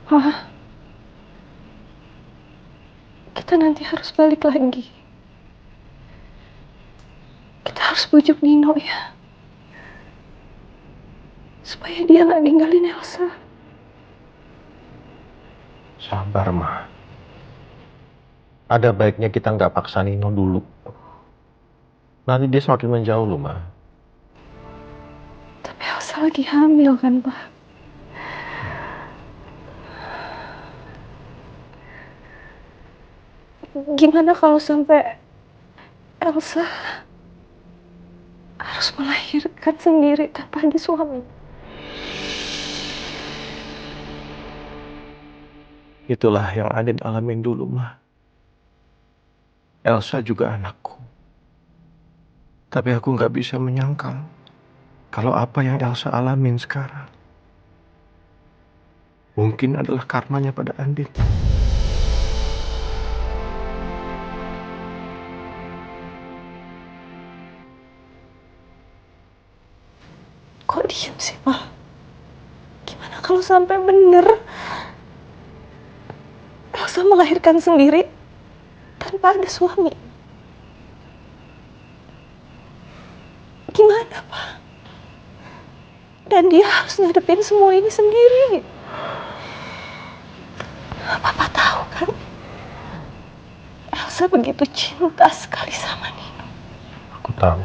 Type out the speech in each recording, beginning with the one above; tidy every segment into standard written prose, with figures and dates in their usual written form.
Wah, kita nanti harus balik lagi. Kita harus bujuk Nino ya. Supaya dia gak ninggalin Elsa. Sabar, Ma. Ada baiknya kita nggak paksa Nino dulu. Nanti dia semakin menjauh loh, Ma. Tapi Elsa lagi hamil kan, Pak? Gimana kalau sampai Elsa harus melahirkan sendiri tanpa ada suami? Itulah yang Andin alamin dulu, Ma. Elsa juga anakku. Tapi aku nggak bisa menyangkal kalau apa yang Elsa alamin sekarang mungkin adalah karmanya pada Andin. Kok diem sih, Pak? Gimana kalau sampai bener Elsa melahirkan sendiri tanpa ada suami? Gimana, Pak? Dan dia harus ngadepin semua ini sendiri. Papa tahu kan? Elsa begitu cinta sekali sama Nino. Aku tahu.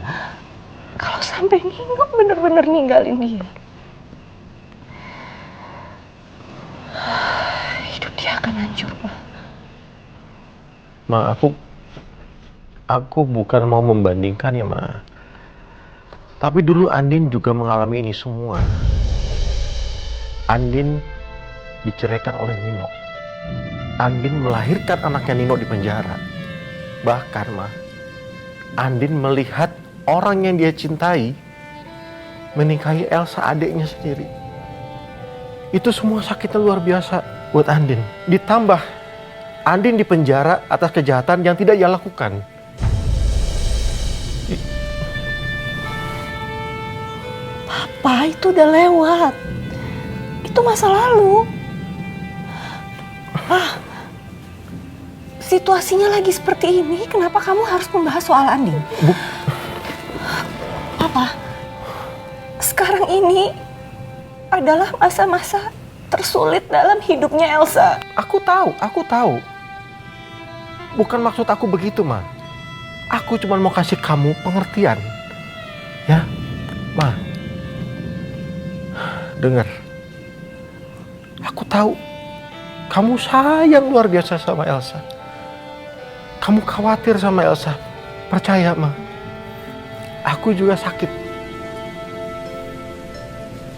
Kalau sampai Nino bener-bener ninggalin dia, hidup dia akan hancur, Pak. Ma, aku bukan mau membandingkan ya, Ma. Tapi dulu Andin juga mengalami ini semua. Andin diceraikan oleh Nino. Andin melahirkan anaknya Nino di penjara. Bahkan, Ma, Andin melihat orang yang dia cintai menikahi Elsa, adiknya sendiri. Itu semua sakitnya luar biasa buat Andin. Ditambah Andin dipenjara atas kejahatan yang tidak ia lakukan. Papa, itu udah lewat. Itu masa lalu. Situasinya lagi seperti ini, kenapa kamu harus membahas soal Andin? Papa, sekarang ini adalah masa-masa tersulit dalam hidupnya Elsa. Aku tahu. Bukan maksud aku begitu, Ma. Aku cuma mau kasih kamu pengertian. Ya, Ma. Dengar. Aku tahu kamu sayang luar biasa sama Elsa. Kamu khawatir sama Elsa. Percaya, Ma. Aku juga sakit.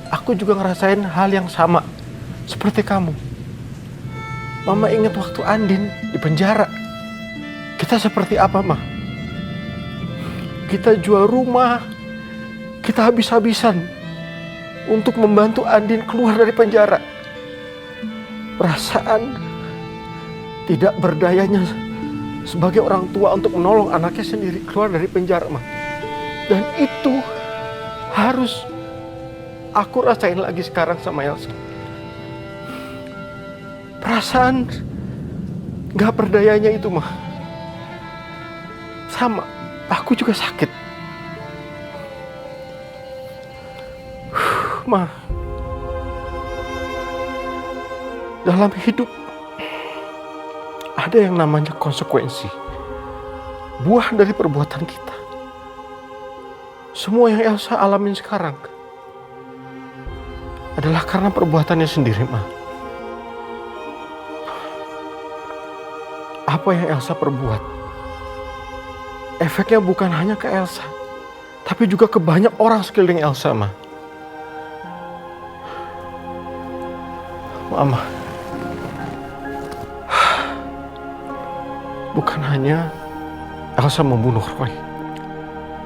Aku juga ngerasain hal yang sama seperti kamu. Mama ingat waktu Andin di penjara. Kita seperti apa, Ma? Kita jual rumah. Kita habis-habisan untuk membantu Andin keluar dari penjara. Perasaan tidak berdayanya sebagai orang tua untuk menolong anaknya sendiri keluar dari penjara, Ma. Dan itu harus aku rasain lagi sekarang sama Elsa. Perasaan gak berdayanya itu, Ma. Sama, aku juga sakit. Ma, dalam hidup ada yang namanya konsekuensi. Buah dari perbuatan kita. Semua yang Elsa alamin sekarang adalah karena perbuatannya sendiri, Ma. Apa yang Elsa perbuat, efeknya bukan hanya ke Elsa, tapi juga ke banyak orang sekeliling Elsa, Ma. Mama, bukan hanya Elsa membunuh Roy,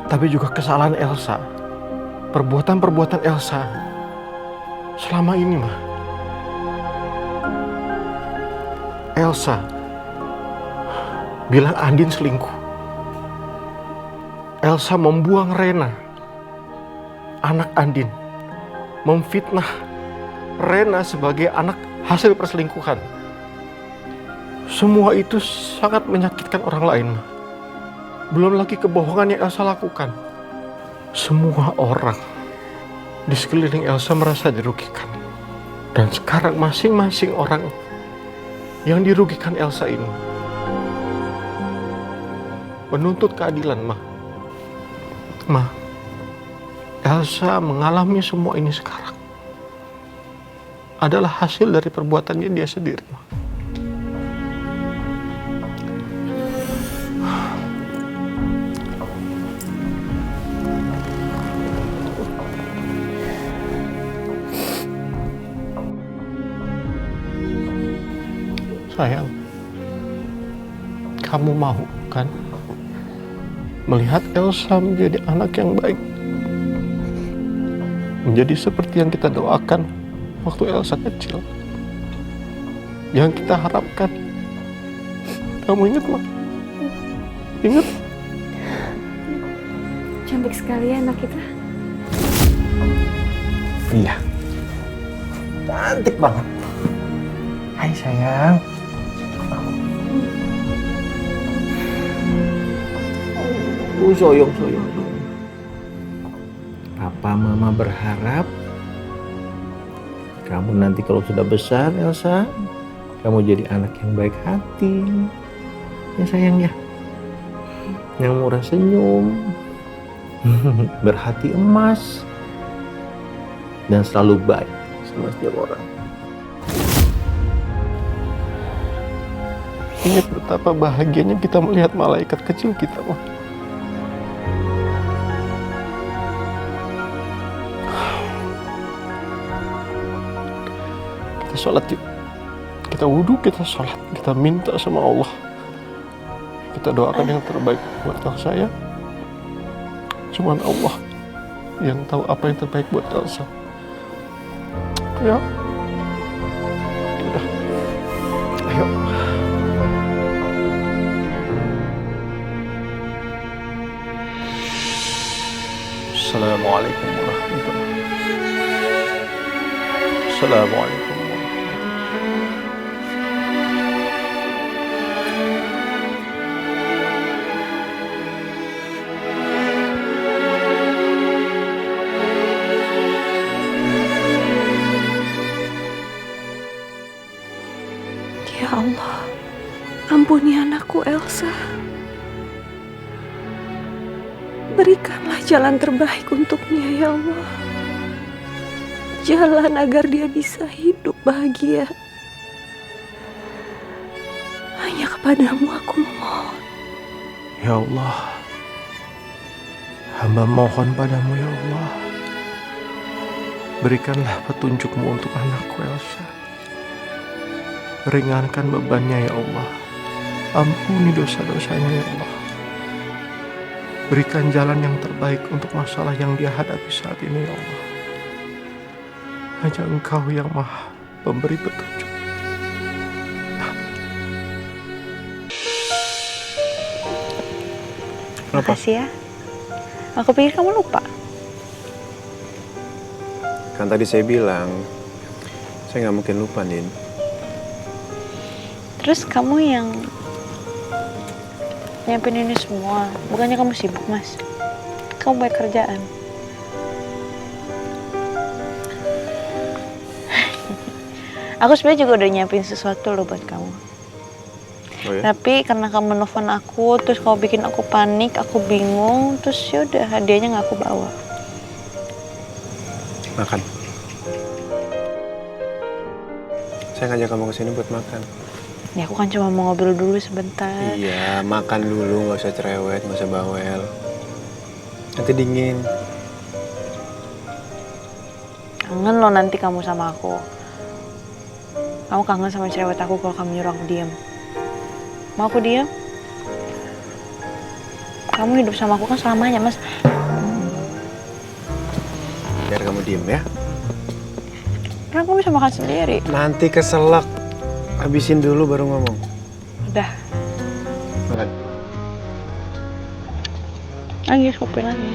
tapi juga kesalahan Elsa, perbuatan-perbuatan Elsa selama ini, Ma. Elsa bilang Andin selingkuh. Elsa membuang Rena, anak Andin, memfitnah Rena sebagai anak hasil perselingkuhan. Semua itu sangat menyakitkan orang lain, Ma. Belum lagi kebohongan yang Elsa lakukan. Semua orang di sekeliling Elsa merasa dirugikan. Dan sekarang masing-masing orang yang dirugikan Elsa ini menuntut keadilan, Ma. Ma, Elsa mengalami semua ini sekarang adalah hasil dari perbuatannya dia sendiri, Ma. Sayang, kamu mau kan melihat Elsa menjadi anak yang baik, menjadi seperti yang kita doakan waktu Elsa kecil, yang kita harapkan. Kamu ingat, Ma? Ingat? Cantik sekali ya anak kita. Iya, cantik banget. Hai sayang. Soyong. Papa Mama berharap kamu nanti kalau sudah besar, Elsa, kamu jadi anak yang baik hati. Ya sayang ya. Yang murah senyum. Berhati emas. Dan selalu baik sama setiap orang. Ingat betapa bahagianya kita melihat malaikat kecil kita, Ma. Kita sholat yuk. Kita wudhu, kita sholat. Kita minta sama Allah. Kita doakan yang terbaik buat Elsa ya. Cuman Allah yang tahu apa yang terbaik buat Elsa. Ya. Udah. Ayo. Assalamualaikum warahmatullahi wabarakatuh. Assalamualaikum. Ya Allah, ampuni anakku Elsa. Berikanlah jalan terbaik untuknya, ya Allah. Jalan agar dia bisa hidup bahagia. Hanya kepadamu aku memohon. Ya Allah, hamba mohon padamu ya Allah. Berikanlah petunjukmu untuk anakku Elsa. Ringankan bebannya ya Allah. Ampuni dosa-dosanya ya Allah. Berikan jalan yang terbaik untuk masalah yang dia hadapi saat ini ya Allah. Hanya Engkau yang Maha Pemberi petunjuk. Makasih ya. Aku pikir kamu lupa. Kan tadi saya bilang, saya nggak mungkin lupa, Din. Terus kamu yang nyiapin ini semua. Bukannya kamu sibuk, Mas? Kamu banyak kerjaan. Aku sebenarnya juga udah nyiapin sesuatu loh buat kamu. Oh ya? Tapi karena kamu nelfon aku, terus kamu bikin aku panik, aku bingung, terus yaudah hadiahnya nggak aku bawa. Makan. Saya ngajak kamu kesini buat makan. Ya aku kan cuma mau ngobrol dulu sebentar. Iya, makan dulu, nggak usah cerewet, nggak usah bawel. Nanti dingin. Kangen loh nanti kamu sama aku. Kamu kangen sama cerewet aku kalau kamu nyuruh aku diem. Mau aku diem? Kamu hidup sama aku kan selamanya, Mas. Biar kamu diem ya. Karena kamu bisa makan sendiri. Nanti keselak. Habisin dulu baru ngomong. Udah. Makan. Lagi, kopi lagi.